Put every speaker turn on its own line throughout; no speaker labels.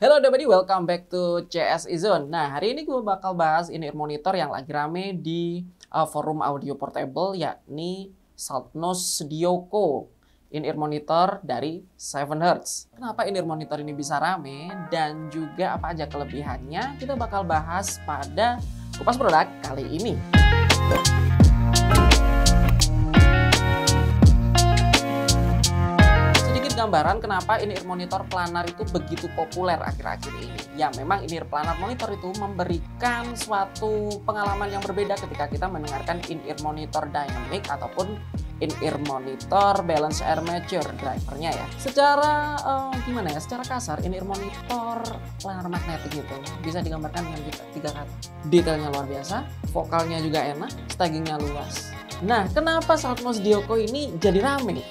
Hello everybody, welcome back to CSI Zone. Nah, hari ini gue bakal bahas in-ear monitor yang lagi rame di forum audio portable, yakni Saltnose Dioko in-ear monitor dari 7Hz. Kenapa in-ear monitor ini bisa rame dan juga apa aja kelebihannya, kita bakal bahas pada kupas produk kali ini. Gambaran kenapa in-ear monitor planar itu begitu populer akhir-akhir ini. Ya memang in-ear planar monitor itu memberikan suatu pengalaman yang berbeda ketika kita mendengarkan in-ear monitor dynamic ataupun in-ear monitor balance air mature drivernya ya. Secara gimana ya? Secara kasar in-ear monitor planar magnetik itu bisa digambarkan dengan 3 kata. Detailnya luar biasa, vokalnya juga enak, stagingnya luas. Nah, kenapa Saltnose Dioko ini jadi rame?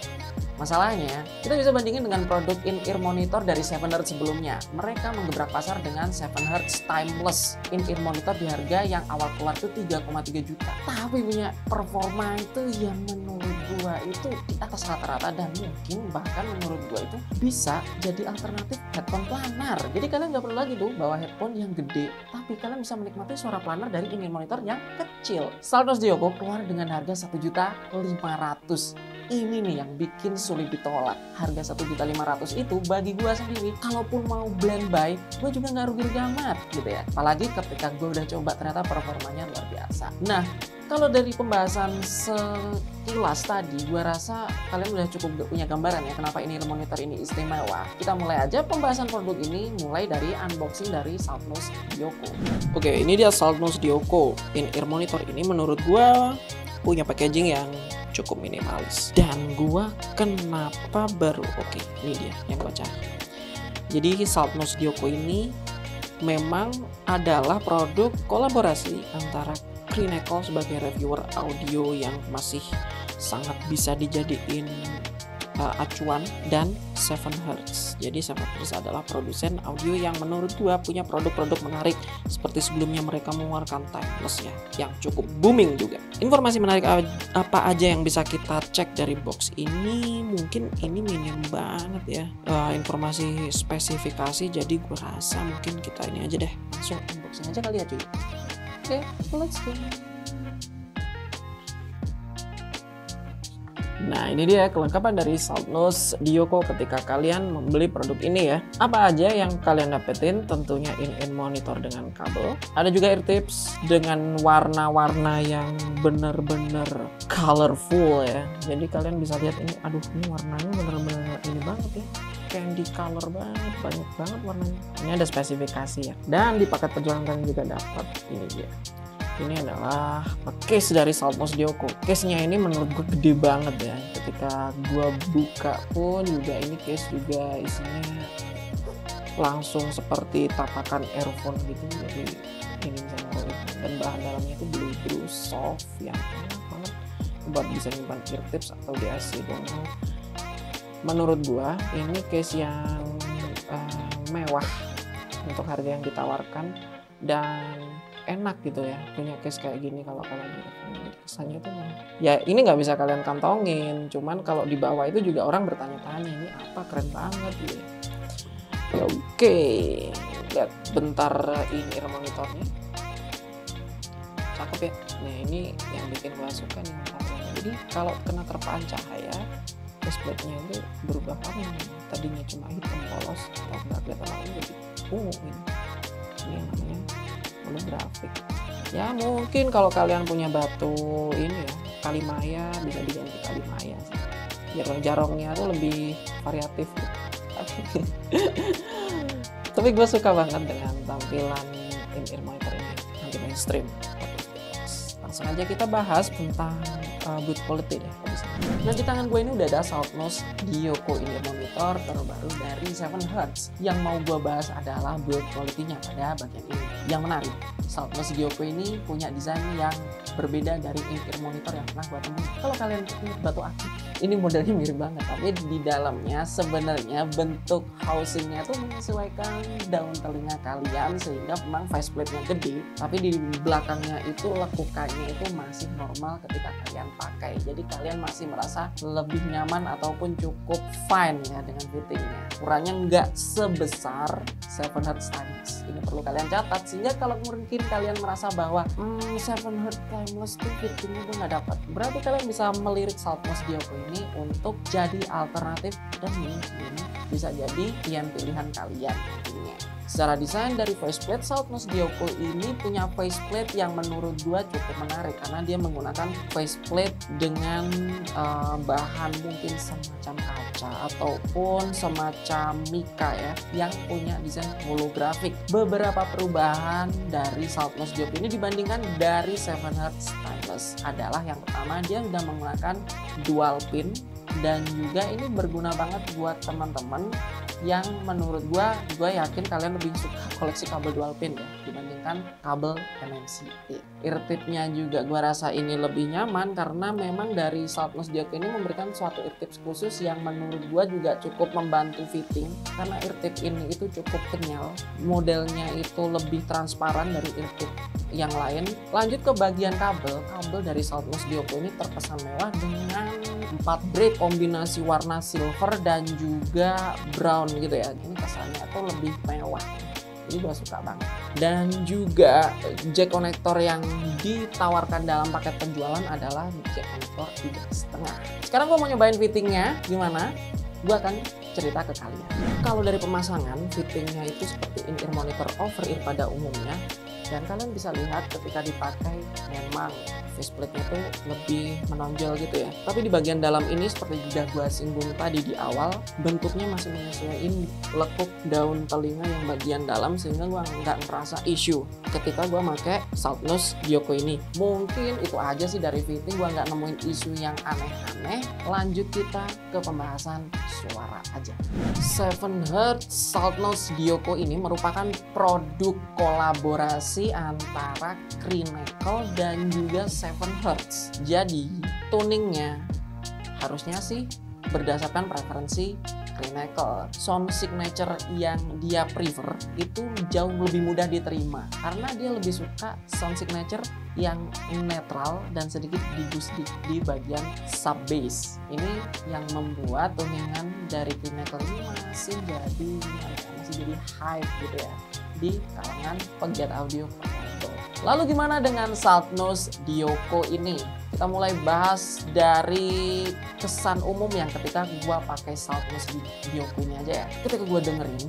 Masalahnya, kita bisa bandingin dengan produk in-ear monitor dari 7Hz sebelumnya. Mereka menggebrak pasar dengan 7Hz timeless in-ear monitor di harga yang awal keluar itu 3,3 juta. Tapi punya performa itu yang menurut gua itu di atas rata-rata dan mungkin bahkan menurut gua itu bisa jadi alternatif headphone planar. Jadi kalian nggak perlu lagi tuh bawa headphone yang gede, tapi kalian bisa menikmati suara planar dari in-ear monitor yang kecil. Saltnose Dioko keluar dengan harga 1.500.000. Ini nih yang bikin sulit ditolak. Harga 1.500.000 itu bagi gue sendiri, kalaupun mau blend buy, gue juga nggak rugi-rugi amat gitu ya. Apalagi ketika gue udah coba ternyata performanya luar biasa. Nah, kalau dari pembahasan sekilas tadi, gue rasa kalian udah cukup punya gambaran ya kenapa in-ear monitor ini istimewa. Kita mulai aja pembahasan produk ini, mulai dari unboxing dari Saltnose Dioko. Oke, ini dia Saltnose Dioko. In-ear monitor ini menurut gue punya packaging yang cukup minimalis. Dan gua kenapa baru ini dia yang gua cari. Jadi Saltnose Dioko ini memang adalah produk kolaborasi antara Crineco sebagai reviewer audio yang masih sangat bisa dijadiin acuan dan 7Hz. Jadi 7Hz adalah produsen audio yang menurut gua punya produk-produk menarik seperti sebelumnya mereka mengeluarkan timeless ya, yang cukup booming juga. Informasi menarik apa aja yang bisa kita cek dari box ini? Mungkin ini minim banget ya informasi spesifikasi, jadi gua rasa mungkin kita ini aja deh, langsung unboxing aja kali ya cuy. Oke, let's go. Nah, ini dia kelengkapan dari Saltnose Dioko ketika kalian membeli produk ini ya. Apa aja yang kalian dapetin? Tentunya in-ear monitor dengan kabel. Ada juga ear tips dengan warna-warna yang bener-bener colorful ya. Jadi kalian bisa lihat ini, aduh ini warnanya bener-bener ini banget ya. Candy color banget, banyak banget warnanya. Ini ada spesifikasi ya. Dan di paket perjuangan kalian juga dapat ini dia. Ini adalah case dari Saltnose Dioko. Case-nya ini menurut gue gede banget ya. Ketika gue buka pun juga ini case juga isinya langsung seperti tapakan earphone gitu. Jadi ini bisa ngaruhin. Dan bahan dalamnya itu blue soft yang enak banget buat bisa nyimpan ear tips atau DAC dongle. Menurut gue ini case yang mewah untuk harga yang ditawarkan dan enak gitu ya punya case kayak gini. Kalau kalian kesannya itu ya ini nggak bisa kalian kantongin, cuman kalau di bawah itu juga orang bertanya-tanya ini apa, keren banget gitu ya. Oke, lihat bentar in-ear monitornya, cakep ya. Nah ini yang bikin gue suka nih, jadi kalau kena terpaan cahaya faceplate-nya itu berubah warna, tadinya cuma hitam polos atau nggak kelihatan lagi jadi ungu ini yang namanya holographic ya. Mungkin kalau kalian punya batu ini ya Kalimaya bisa diganti Kalimaya sih, biar jarongnya tuh lebih variatif gitu. Tapi gue suka banget dengan tampilan in-ear monitor ini, anti mainstream. Langsung aja kita bahas tentang build quality deh. Nah, di tangan gue ini udah ada Saltnose Dioko in-ear monitor terbaru dari 7Hz. Yang mau gue bahas adalah build quality-nya pada bagian ini. Yang menarik, Saltnose Dioko ini punya desain yang berbeda dari in-ear monitor yang pernah gue temuin. Kalau kalian ingat batu akik, ini modelnya mirip banget, tapi di dalamnya sebenarnya bentuk housingnya tuh menyesuaikan daun telinga kalian, sehingga memang faceplate-nya gede, tapi di belakangnya itu lekukannya itu masih normal ketika kalian pakai. Jadi kalian masih merasa lebih nyaman ataupun cukup fine ya dengan fittingnya. Ukurannya nggak sebesar 7 Hertz Timeless. Ini perlu kalian catat, sehingga kalau mungkin kalian merasa bahwa 7 Hertz Timeless tuh fittingnya gue nggak dapat, berarti kalian bisa melirik Saltmost Dioko ini untuk jadi alternatif, dan ini bisa jadi pilihan kalian nantinya. Secara desain dari faceplate, Saltmost Dioko ini punya faceplate yang menurut gua cukup menarik, karena dia menggunakan faceplate dengan bahan mungkin semacam kaca ataupun semacam mika ya, yang punya desain holografik. Beberapa perubahan dari Saltmost Dioko ini dibandingkan dari 7 Hertz Timeless adalah, yang pertama, dia sudah menggunakan dual pin, dan juga ini berguna banget buat teman-teman yang menurut gue yakin kalian lebih suka koleksi kabel dual pin ya dibandingkan kabel MNC. Ear tipnya juga gue rasa ini lebih nyaman, karena memang dari Saltmost Dioko ini memberikan suatu ear tips khusus yang menurut gue juga cukup membantu fitting, karena ear tip ini itu cukup kenyal, modelnya itu lebih transparan dari ear tip yang lain. Lanjut ke bagian kabel dari Saltmost Dioko ini terkesan mewah dengan 4 braid kombinasi warna silver dan juga brown gitu ya. Ini kesannya tuh lebih mewah, ini gue suka banget. Dan juga jack connector yang ditawarkan dalam paket penjualan adalah jack connector 3,5. Sekarang gue mau nyobain fittingnya gimana, gue akan cerita ke kalian. Kalau dari pemasangan, fittingnya itu seperti in-ear monitor over ear pada umumnya, dan kalian bisa lihat ketika dipakai memang faceplate-nya tuh lebih menonjol gitu ya. Tapi di bagian dalam ini seperti sudah gua singgung tadi di awal, bentuknya masih menyesuaikan lekuk daun telinga yang bagian dalam, sehingga gua nggak merasa isu ketika gua pakai Saltmost Dioko ini. Mungkin itu aja sih dari fitting, gua nggak nemuin isu yang aneh-aneh. Lanjut kita ke pembahasan suara aja. 7 Hertz Saltmost Dioko ini merupakan produk kolaborasi antara Crinacle dan juga 7 Hertz. Jadi tuningnya harusnya sih berdasarkan preferensi Crinacle. Sound signature yang dia prefer itu jauh lebih mudah diterima, karena dia lebih suka sound signature yang netral dan sedikit di-boost di bagian sub bass. Ini yang membuat tuningan dari Crinacle ini masih jadi hype gitu ya di kalangan penggiat audio. Lalu gimana dengan Saltmost Dioko ini? Kita mulai bahas dari kesan umum yang ketika gua pakai Saltmost Dioko ini aja ya. Ketika gua dengerin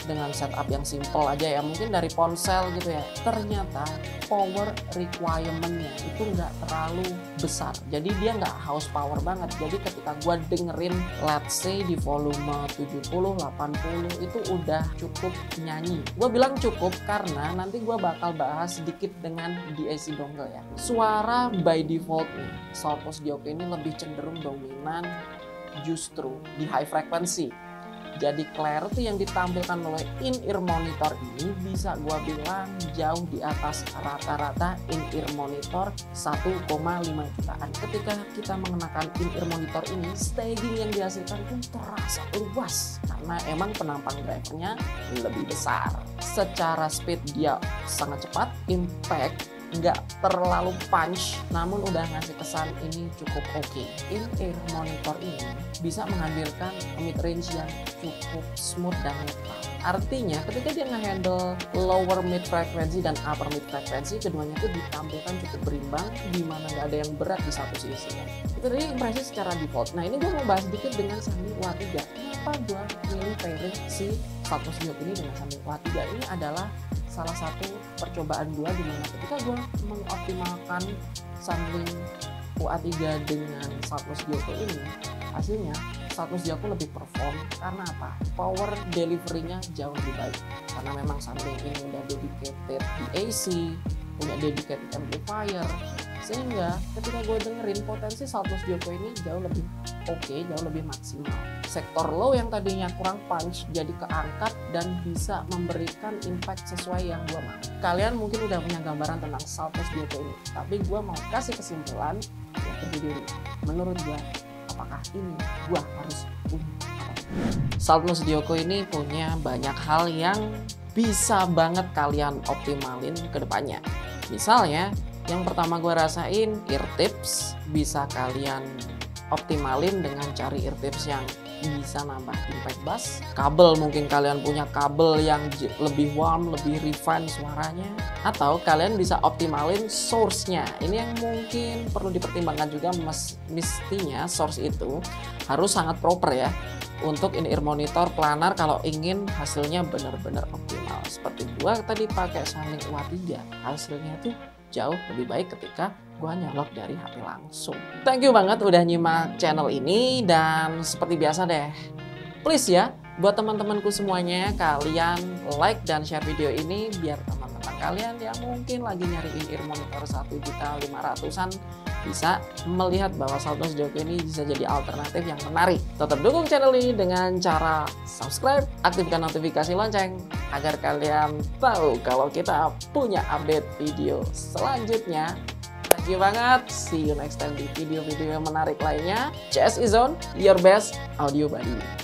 dengan setup yang simple aja ya, mungkin dari ponsel gitu ya, ternyata power requirement-nya itu nggak terlalu besar, jadi dia nggak haus power banget. Jadi ketika gua dengerin let's say di volume 70-80 itu udah cukup nyanyi. Gua bilang cukup karena nanti gua bakal bahas sedikit dengan DAC dongle ya. Suara by default nih Saltmost Dioko ini lebih cenderung dominan justru di high frequency. Jadi clarity yang ditampilkan oleh in-ear monitor ini bisa gua bilang jauh di atas rata-rata in-ear monitor 1,5 jutaan. Ketika kita mengenakan in-ear monitor ini, staging yang dihasilkan pun terasa luas karena emang penampang drivernya lebih besar. Secara speed dia sangat cepat, impact nggak terlalu punch, namun udah ngasih kesan ini cukup oke. In-ear monitor ini bisa menghadirkan mid range yang cukup smooth dan netral. Artinya ketika dia nge-handle lower mid frequency dan upper mid frequency, keduanya itu ditampilkan cukup berimbang, di mana nggak ada yang berat di satu sisi. Itu tadi impresi secara default. Nah ini gue mau bahas sedikit dengan Sanming UA3. Kenapa gue milih pairing si Saltmost Dioko ini dengan Sanming UA3? Ini adalah salah satu percobaan gue di mana ketika gue mengoptimalkan Sanming UA3 dengan Saltmost Dioko ini, hasilnya Saltmost Dioko lebih perform. Karena apa? Power delivery-nya jauh lebih baik, karena memang Sanming ini udah dedicated DAC, punya dedicated amplifier, sehingga ketika gue dengerin potensi Saltmost Dioko ini jauh lebih oke, jauh lebih maksimal. Sektor low yang tadinya kurang punch jadi keangkat dan bisa memberikan impact sesuai yang gue mau. Kalian mungkin udah punya gambaran tentang Saltmost Dioko ini, tapi gue mau kasih kesimpulan yang berdiri. Menurut gue, apakah ini gua harus punya atau tidak. Saltno Studioko ini punya banyak hal yang bisa banget kalian optimalin ke depannya. Misalnya, yang pertama gue rasain ear tips bisa kalian optimalin dengan cari ear tips yang bisa nambah impact bass. Kabel, mungkin kalian punya kabel yang lebih warm, lebih refine suaranya. Atau kalian bisa optimalin source-nya. Ini yang mungkin perlu dipertimbangkan juga, mestinya source itu harus sangat proper ya. Untuk in-ear monitor planar kalau ingin hasilnya benar-benar optimal. Seperti gua tadi pakai Sony UA3, hasilnya tuh jauh lebih baik ketika gua nyolok dari HP langsung. Thank you banget udah nyimak channel ini, dan seperti biasa deh, please ya, buat teman-temanku semuanya, kalian like dan share video ini biar teman-teman kalian yang mungkin lagi nyari in-ear monitor 1.500.000-an bisa melihat bahwa Saltno Studioko ini bisa jadi alternatif yang menarik. Tetap dukung channel ini dengan cara subscribe, aktifkan notifikasi lonceng agar kalian tahu kalau kita punya update video selanjutnya. Thank you banget, see you next time di video-video yang menarik lainnya. CS Izon, your best audio buddy.